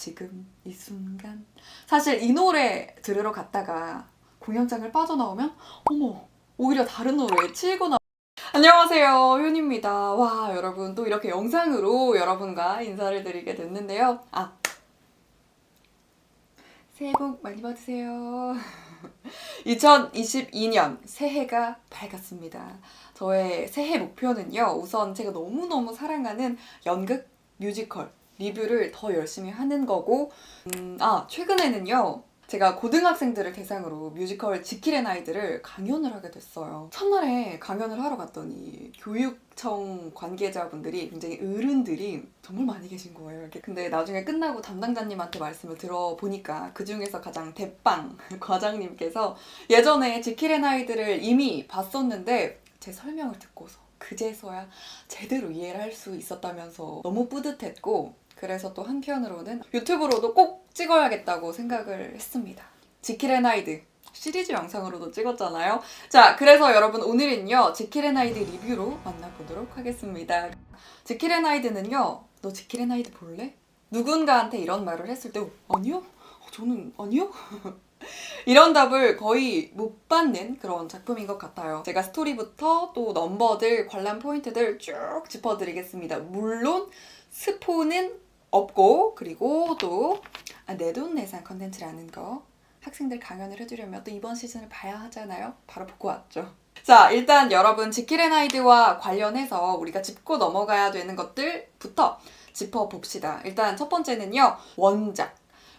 지금 이 순간. 사실 이 노래 들으러 갔다가 공연장을 빠져나오면 어머, 오히려 다른 노래에 치이거나. 안녕하세요, 효니입니다. 와, 여러분 또 이렇게 영상으로 여러분과 인사를 드리게 됐는데요. 새해 복 많이 받으세요. 2022년 새해가 밝았습니다. 저의 새해 목표는요, 우선 제가 너무너무 사랑하는 연극, 뮤지컬, 리뷰를 더 열심히 하는 거고, 최근에는요, 제가 고등학생들을 대상으로 뮤지컬 지킬의 나이들을 강연을 하게 됐어요. 첫날에 강연을 하러 갔더니 교육청 관계자분들이 굉장히 어른들이 정말 많이 계신 거예요. 이렇게. 근데 나중에 끝나고 담당자님한테 말씀을 들어보니까 그 중에서 가장 대빵 과장님께서 예전에 지킬의 나이들을 이미 봤었는데 제 설명을 듣고서 그제서야 제대로 이해를 할 수 있었다면서 너무 뿌듯했고, 그래서 또 한편으로는 유튜브로도 꼭 찍어야겠다고 생각을 했습니다. 지킬의 나이드 시리즈 영상으로도 찍었잖아요. 자, 그래서 여러분 오늘은요, 지킬의 나이드 리뷰로 만나보도록 하겠습니다. 지킬의 나이드는요, 너 지킬의 나이드 볼래? 누군가한테 이런 말을 했을 때 아니요? 저는 아니요? 이런 답을 거의 못 받는 그런 작품인 것 같아요. 제가 스토리부터 또 넘버들, 관람 포인트들 쭉 짚어드리겠습니다. 물론 스포는 없고, 그리고 또 내돈내산 컨텐츠라는 거, 학생들 강연을 해주려면 또 이번 시즌을 봐야 하잖아요. 바로 보고 왔죠. 자, 일단 여러분 지킬의 나이드와 관련해서 우리가 짚고 넘어가야 되는 것들부터 짚어봅시다. 일단 첫 번째는요, 원작.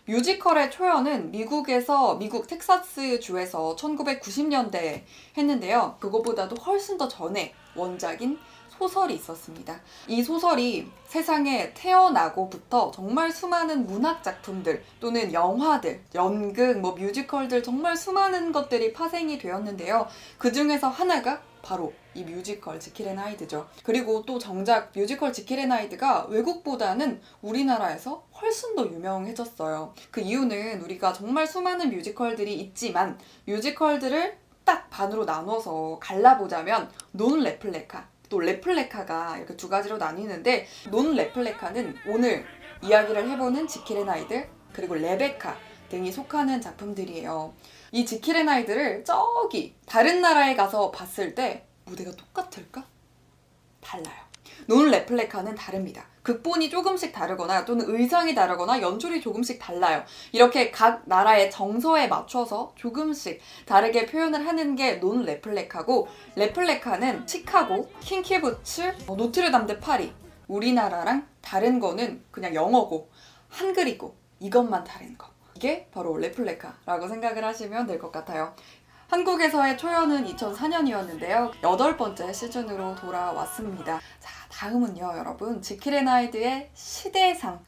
뮤지컬의 초연은 미국 텍사스 주에서 1990년대에 했는데요. 그거보다도 훨씬 더 전에 원작인 소설이 있었습니다. 이 소설이 세상에 태어나고부터 정말 수많은 문학 작품들 또는 영화들, 연극, 뮤지컬들 정말 수많은 것들이 파생이 되었는데요. 그 중에서 하나가 바로 이 뮤지컬 지킬의 나이드죠. 그리고 또 정작 뮤지컬 지킬의 나이드가 외국보다는 우리나라에서 훨씬 더 유명해졌어요. 그 이유는 우리가 정말 수많은 뮤지컬들이 있지만 뮤지컬들을 딱 반으로 나눠서 갈라보자면 논 레플레카, 또 레플레카가 이렇게 두 가지로 나뉘는데, 논 레플레카는 오늘 이야기를 해보는 지킬의 나이드, 그리고 레베카 등이 속하는 작품들이에요. 이 지킬의 나이드를 저기 다른 나라에 가서 봤을 때 무대가 똑같을까? 달라요. 논 레플레카는 다릅니다. 극본이 조금씩 다르거나 또는 의상이 다르거나 연출이 조금씩 달라요. 이렇게 각 나라의 정서에 맞춰서 조금씩 다르게 표현을 하는 게 논 레플레카고, 레플레카는 시카고, 킹키부츠, 노트르담 드 파리, 우리나라랑 다른 거는 그냥 영어고 한글이고 이것만 다른 거. 이게 바로 레플레카라고 생각을 하시면 될 것 같아요. 한국에서의 초연은 2004년이었는데요. 8번째 시즌으로 돌아왔습니다. 자, 다음은요, 여러분. 지킬의 나이드의 시대상.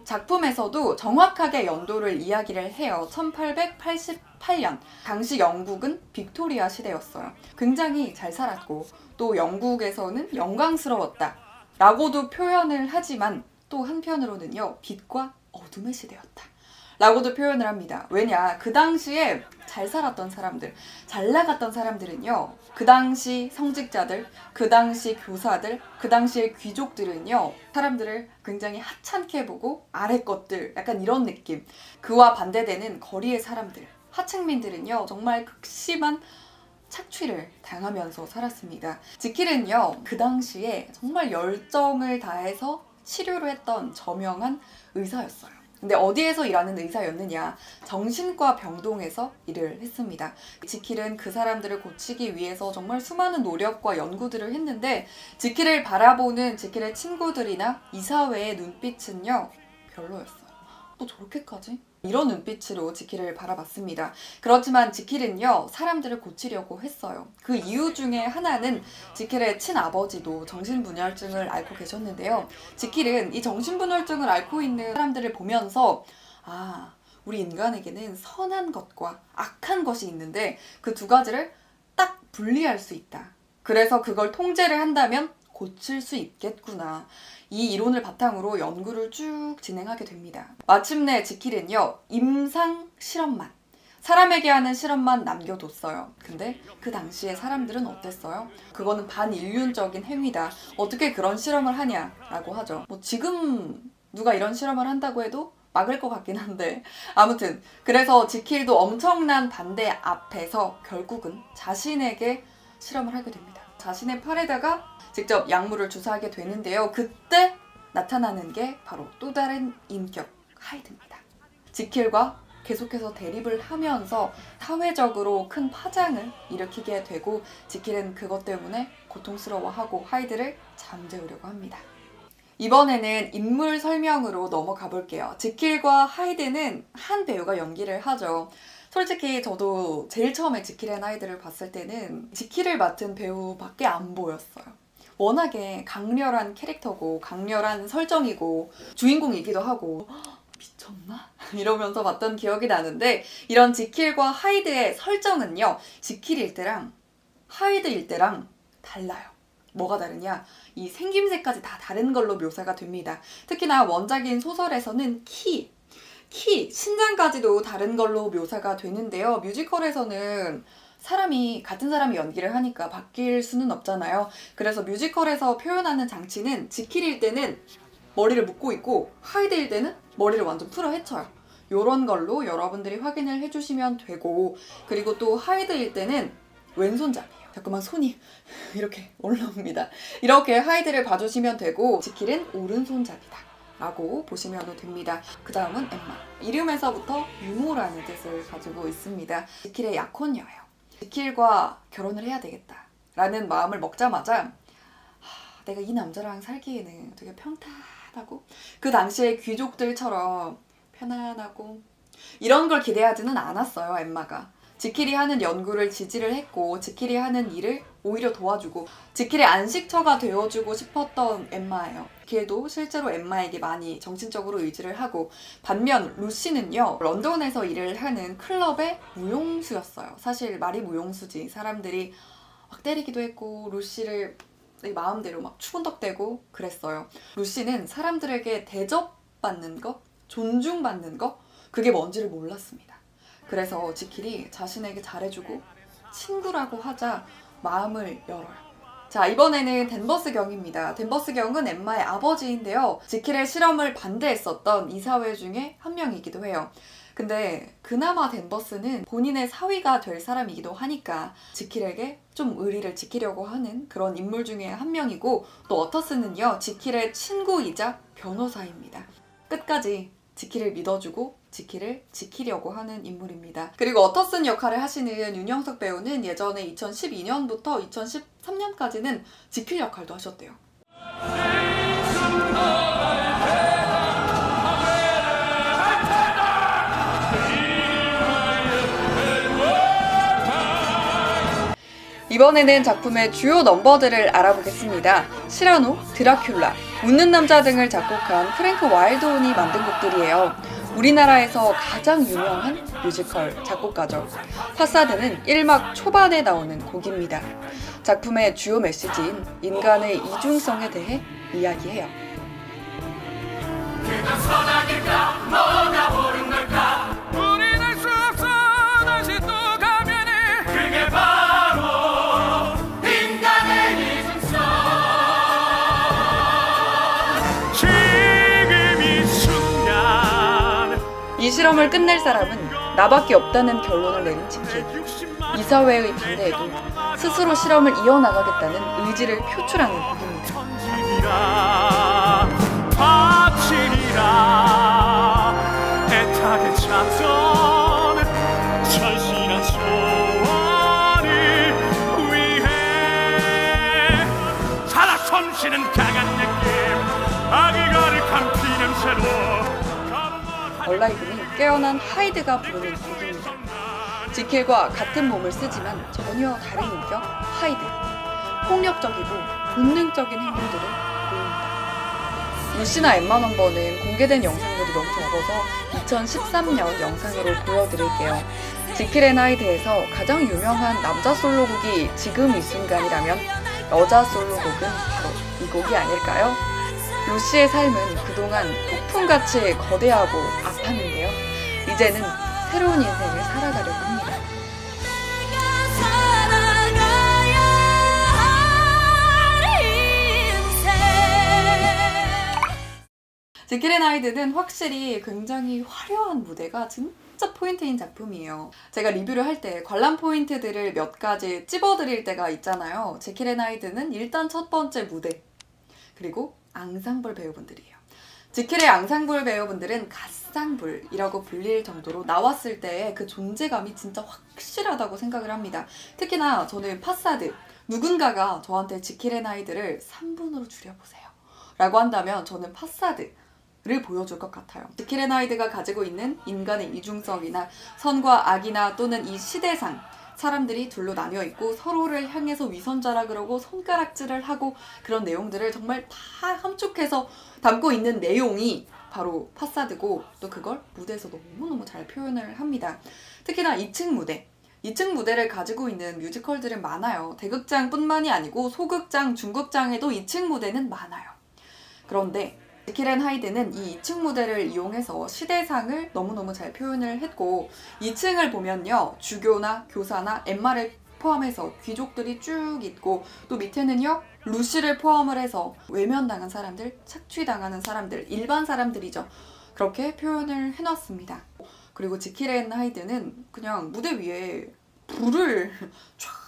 작품에서도 정확하게 연도를 이야기를 해요. 1888년. 당시 영국은 빅토리아 시대였어요. 굉장히 잘 살았고, 또 영국에서는 영광스러웠다 라고도 표현을 하지만, 또 한편으로는요, 빛과 어둠의 시대였다 라고도 표현을 합니다. 왜냐, 그 당시에 잘 살았던 사람들, 잘 나갔던 사람들은요, 그 당시 성직자들, 그 당시 교사들, 그 당시의 귀족들은요, 사람들을 굉장히 하찮게 보고 아래 것들, 약간 이런 느낌. 그와 반대되는 거리의 사람들, 하층민들은요, 정말 극심한 착취를 당하면서 살았습니다. 지킬은요, 그 당시에 정말 열정을 다해서 치료를 했던 저명한 의사였어요. 근데 어디에서 일하는 의사였느냐? 정신과 병동에서 일을 했습니다. 지킬은 그 사람들을 고치기 위해서 정말 수많은 노력과 연구들을 했는데, 지킬을 바라보는 지킬의 친구들이나 이사회의 눈빛은요, 별로였어요. 또 저렇게까지? 이런 눈빛으로 지킬을 바라봤습니다. 그렇지만 지킬은요, 사람들을 고치려고 했어요. 그 이유 중에 하나는 지킬의 친아버지도 정신분열증을 앓고 계셨는데요. 지킬은 이 정신분열증을 앓고 있는 사람들을 보면서 우리 인간에게는 선한 것과 악한 것이 있는데 그 두 가지를 딱 분리할 수 있다. 그래서 그걸 통제를 한다면 고칠 수 있겠구나. 이 이론을 바탕으로 연구를 쭉 진행하게 됩니다. 마침내 지킬은요, 임상 실험만, 사람에게 하는 실험만 남겨뒀어요. 근데 그 당시에 사람들은 어땠어요? 그거는 반인륜적인 행위다. 어떻게 그런 실험을 하냐라고 하죠. 지금 누가 이런 실험을 한다고 해도 막을 것 같긴 한데 아무튼 그래서 지킬도 엄청난 반대 앞에서 결국은 자신에게 실험을 하게 됩니다. 자신의 팔에다가 직접 약물을 주사하게 되는데요. 그때 나타나는 게 바로 또 다른 인격 하이드입니다. 지킬과 계속해서 대립을 하면서 사회적으로 큰 파장을 일으키게 되고 지킬은 그것 때문에 고통스러워하고 하이드를 잠재우려고 합니다. 이번에는 인물 설명으로 넘어가 볼게요. 지킬과 하이드는 한 배우가 연기를 하죠. 솔직히 저도 제일 처음에 지킬 앤 하이드를 봤을 때는 지킬을 맡은 배우밖에 안 보였어요. 워낙에 강렬한 캐릭터고 강렬한 설정이고 주인공이기도 하고 미쳤나? 이러면서 봤던 기억이 나는데 이런 지킬과 하이드의 설정은요. 지킬일 때랑 하이드일 때랑 달라요. 뭐가 다르냐? 이 생김새까지 다 다른 걸로 묘사가 됩니다. 특히나 원작인 소설에서는 키, 신장까지도 다른 걸로 묘사가 되는데요. 뮤지컬에서는 같은 사람이 연기를 하니까 바뀔 수는 없잖아요. 그래서 뮤지컬에서 표현하는 장치는 지킬일 때는 머리를 묶고 있고 하이드일 때는 머리를 완전 풀어 헤쳐요. 요런 걸로 여러분들이 확인을 해주시면 되고 그리고 또 하이드일 때는 왼손잡이에요. 자꾸만 손이 이렇게 올라옵니다. 이렇게 하이드를 봐주시면 되고 지킬은 오른손잡이다 라고 보시면 됩니다. 그 다음은 엠마. 이름에서부터 유모라는 뜻을 가지고 있습니다. 지킬의 약혼녀예요. 지킬과 결혼을 해야 되겠다 라는 마음을 먹자마자 내가 이 남자랑 살기에는 되게 평탄하고 그 당시에 귀족들처럼 편안하고 이런 걸 기대하지는 않았어요. 엠마가. 지킬이 하는 연구를 지지를 했고 지킬이 하는 일을 오히려 도와주고 지킬의 안식처가 되어주고 싶었던 엠마예요. 걔도 실제로 엠마에게 많이 정신적으로 의지를 하고 반면 루시는요. 런던에서 일을 하는 클럽의 무용수였어요. 사실 말이 무용수지. 사람들이 막 때리기도 했고 루시를 마음대로 막 추근덕대고 그랬어요. 루시는 사람들에게 대접받는 거, 존중받는 거 그게 뭔지를 몰랐습니다. 그래서 지킬이 자신에게 잘해주고 친구라고 하자 마음을 열어요. 자, 이번에는 댄버스 경입니다. 댄버스 경은 엠마의 아버지인데요. 지킬의 실험을 반대했었던 이사회 중에 한 명이기도 해요. 근데 그나마 댄버스는 본인의 사위가 될 사람이기도 하니까 지킬에게 좀 의리를 지키려고 하는 그런 인물 중에 한 명이고 또 어터스는요. 지킬의 친구이자 변호사입니다. 끝까지 지킬을 믿어주고 지킬을 지키려고 하는 인물입니다. 그리고 어터슨 역할을 하시는 윤영석 배우는 예전에 2012년부터 2013년까지는 지킬 역할도 하셨대요. 이번에는 작품의 주요 넘버들을 알아보겠습니다. 시라노, 드라큘라, 웃는 남자 등을 작곡한 프랭크 와일드혼이 만든 곡들이에요. 우리나라에서 가장 유명한 뮤지컬 작곡가죠. 파사드는 1막 초반에 나오는 곡입니다. 작품의 주요 메시지인 인간의 이중성에 대해 이야기해요. 그건 선악일까 뭐가 옳은 걸까 우린 알 수 없어 다시 또 가면은 그게 바로 인간의 이중성 지금 이 순간 이 실험을 끝낼 사람은 나밖에 없다는 결론을 내린 지킬. 이사회의 반대에도 스스로 실험을 이어나가겠다는 의지를 표출하는 곡입니다. 애타게 찾던 절실한 소원을 위해 살아 숨쉬는 강한 느낌 아기가를 감기 냄새로 얼라이브는 깨어난 하이드가 부르는 곡입니다. 지킬과 같은 몸을 쓰지만 전혀 다른 인격 하이드. 폭력적이고 본능적인 행동들을 보입니다. 루시나 엠마 넘버는 공개된 영상들이 너무 적어서 2013년 영상으로 보여드릴게요. 지킬 앤 하이드에서 가장 유명한 남자 솔로곡이 지금 이 순간이라면 여자 솔로곡은 바로 이 곡이 아닐까요? 루시의 삶은 그동안 폭풍같이 거대하고 아팠는데요. 이제는 새로운 인생을 살아가려고 합니다. 지킬 앤 하이드는 확실히 굉장히 화려한 무대가 진짜 포인트인 작품이에요. 제가 리뷰를 할 때 관람 포인트들을 몇 가지 찝어드릴 때가 있잖아요. 지킬 앤 하이드는 일단 첫 번째 무대, 그리고 앙상블 배우분들이에요. 지킬의 앙상블 배우분들은 갓상블이라고 불릴 정도로 나왔을 때의 그 존재감이 진짜 확실하다고 생각을 합니다. 특히나 저는 파사드, 누군가가 저한테 지킬 앤 하이드를 3분으로 줄여보세요 라고 한다면 저는 파사드를 보여줄 것 같아요. 지킬 앤 하이드가 가지고 있는 인간의 이중성이나 선과 악이나 또는 이 시대상, 사람들이 둘로 나뉘어 있고 서로를 향해서 위선자라 그러고 손가락질을 하고 그런 내용들을 정말 다 함축해서 담고 있는 내용이 바로 파사드고, 또 그걸 무대에서 너무너무 잘 표현을 합니다. 특히나 2층 무대, 2층 무대를 가지고 있는 뮤지컬들은 많아요. 대극장뿐만이 아니고 소극장, 중극장에도 2층 무대는 많아요. 그런데 지킬 앤 하이드는 이 2층 무대를 이용해서 시대상을 너무너무 잘 표현을 했고, 2층을 보면요, 주교나 교사나 엠마를 포함해서 귀족들이 쭉 있고, 또 밑에는요 루시를 포함을 해서 외면당한 사람들, 착취당하는 사람들, 일반 사람들이죠. 그렇게 표현을 해놨습니다. 그리고 지킬 앤 하이드는 그냥 무대 위에 불을 쫙,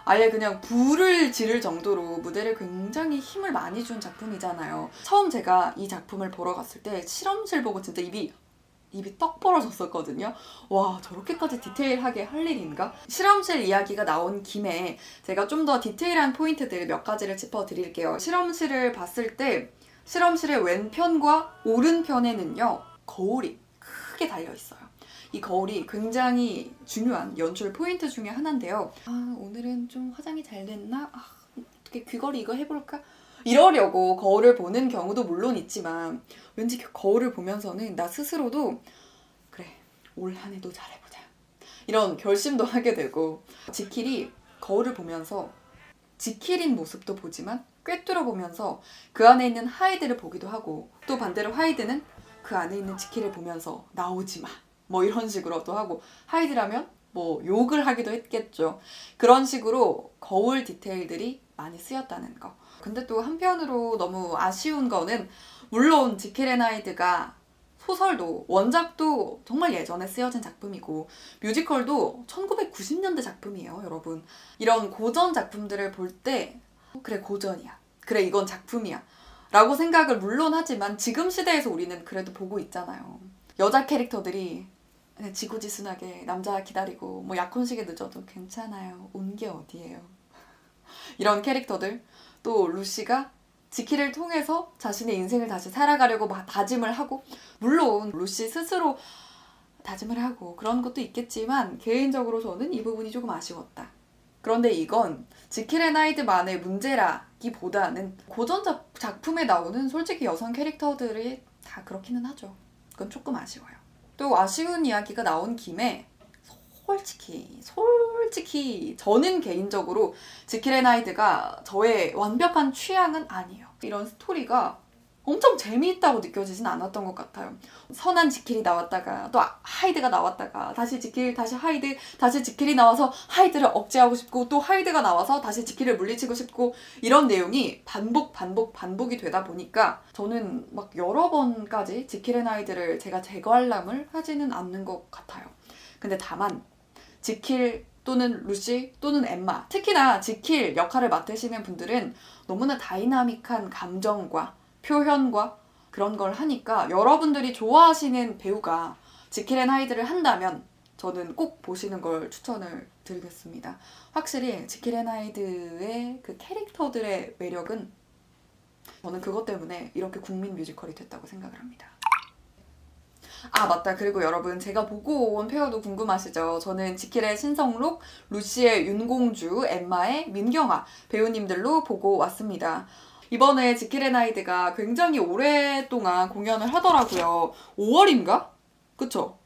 아예 그냥 불을 지를 정도로 무대를 굉장히 힘을 많이 준 작품이잖아요. 처음 제가 이 작품을 보러 갔을 때 실험실 보고 진짜 입이 떡 벌어졌었거든요. 와, 저렇게까지 디테일하게 할 일인가? 실험실 이야기가 나온 김에 제가 좀 더 디테일한 포인트들 몇 가지를 짚어드릴게요. 실험실을 봤을 때 실험실의 왼편과 오른편에는요 거울이 크게 달려있어요. 이 거울이 굉장히 중요한 연출 포인트 중에 하나인데요. 아, 오늘은 좀 화장이 잘 됐나? 아, 어떻게 귀걸이 이거 해볼까? 이러려고 거울을 보는 경우도 물론 있지만, 왠지 거울을 보면서는 나 스스로도 그래, 올 한 해도 잘해보자, 이런 결심도 하게 되고, 지킬이 거울을 보면서 지킬인 모습도 보지만 꿰뚫어 보면서 그 안에 있는 하이드를 보기도 하고, 또 반대로 하이드는 그 안에 있는 지킬을 보면서 나오지 마, 뭐 이런 식으로도 하고, 하이드라면 뭐 욕을 하기도 했겠죠. 그런 식으로 거울 디테일들이 많이 쓰였다는 거. 근데 또 한편으로 너무 아쉬운 거는, 물론 지킬 앤 하이드가 소설도, 원작도 정말 예전에 쓰여진 작품이고 뮤지컬도 1990년대 작품이에요, 여러분. 이런 고전 작품들을 볼 때 그래, 고전이야, 그래, 이건 작품이야 라고 생각을 물론 하지만, 지금 시대에서 우리는 그래도 보고 있잖아요. 여자 캐릭터들이 그냥 지고지순하게 남자 기다리고 뭐 약혼식에 늦어도 괜찮아요, 온 게 어디예요, 이런 캐릭터들. 또 루시가 지킬을 통해서 자신의 인생을 다시 살아가려고 막 다짐을 하고, 물론 루시 스스로 다짐을 하고 그런 것도 있겠지만 개인적으로 저는 이 부분이 조금 아쉬웠다. 그런데 이건 지킬 앤 하이드만의 문제라기보다는 고전 작품에 나오는 솔직히 여성 캐릭터들이 다 그렇기는 하죠. 그건 조금 아쉬워요. 또 아쉬운 이야기가 나온 김에 솔직히 저는 개인적으로 지킬 앤 하이드가 저의 완벽한 취향은 아니에요. 이런 스토리가 엄청 재미있다고 느껴지진 않았던 것 같아요. 선한 지킬이 나왔다가 또 하이드가 나왔다가 다시 지킬, 다시 하이드, 다시 지킬이 나와서 하이드를 억제하고 싶고, 또 하이드가 나와서 다시 지킬을 물리치고 싶고, 이런 내용이 반복이 되다 보니까 저는 막 여러 번까지 지킬 앤 하이드를 제가 재관람을 하지는 않는 것 같아요. 근데 다만 지킬 또는 루시 또는 엠마, 특히나 지킬 역할을 맡으시는 분들은 너무나 다이나믹한 감정과 표현과 그런 걸 하니까, 여러분들이 좋아하시는 배우가 지킬 앤 하이드를 한다면 저는 꼭 보시는 걸 추천을 드리겠습니다. 확실히 지킬 앤 하이드의 그 캐릭터들의 매력은, 저는 그것 때문에 이렇게 국민 뮤지컬이 됐다고 생각을 합니다. 아, 맞다. 그리고 여러분, 제가 보고 온 페어도 궁금하시죠? 저는 지킬의 신성록, 루시의 윤공주, 엠마의 민경아 배우님들로 보고 왔습니다. 이번에 지킬 앤 하이드가 굉장히 오랫동안 공연을 하더라고요. 5월인가? 그쵸?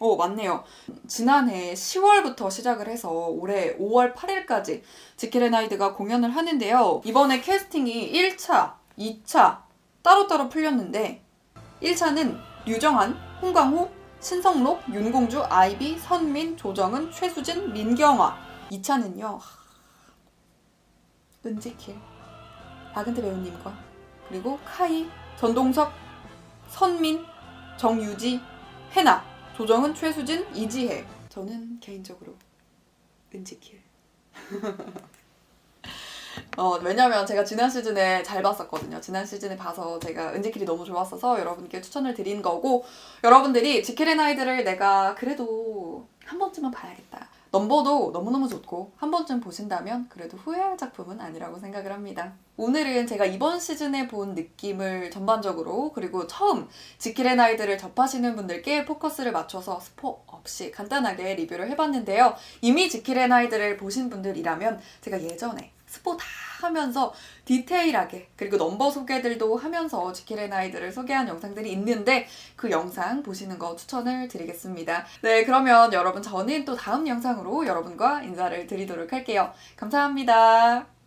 맞네요. 지난해 10월부터 시작을 해서 올해 5월 8일까지 지킬 앤 하이드가 공연을 하는데요. 이번에 캐스팅이 1차, 2차 따로따로 풀렸는데, 1차는 류정한, 홍광호, 신성록, 윤공주, 아이비, 선민, 조정은, 최수진, 민경아. 2차는요, 은지킬, 박은태 배우님과 그리고 카이, 전동석, 선민, 정유지, 해나, 조정은, 최수진, 이지혜. 저는 개인적으로 은지킬. 왜냐면 제가 지난 시즌에 잘 봤었거든요. 지난 시즌에 봐서 제가 은지킬이 너무 좋았어서 여러분께 추천을 드린 거고, 여러분들이 지킬의 나이들을 내가 그래도 한 번쯤은 봐야겠다. 넘버도 너무너무 좋고 한 번쯤 보신다면 그래도 후회할 작품은 아니라고 생각을 합니다. 오늘은 제가 이번 시즌에 본 느낌을 전반적으로, 그리고 처음 지킬의 나이들을 접하시는 분들께 포커스를 맞춰서 스포 없이 간단하게 리뷰를 해봤는데요. 이미 지킬의 나이들을 보신 분들이라면 제가 예전에 스포 다 하면서 디테일하게, 그리고 넘버 소개들도 하면서 지킬의 나이들을 소개한 영상들이 있는데 그 영상 보시는 거 추천을 드리겠습니다. 네, 그러면 여러분 저는 또 다음 영상으로 여러분과 인사를 드리도록 할게요. 감사합니다.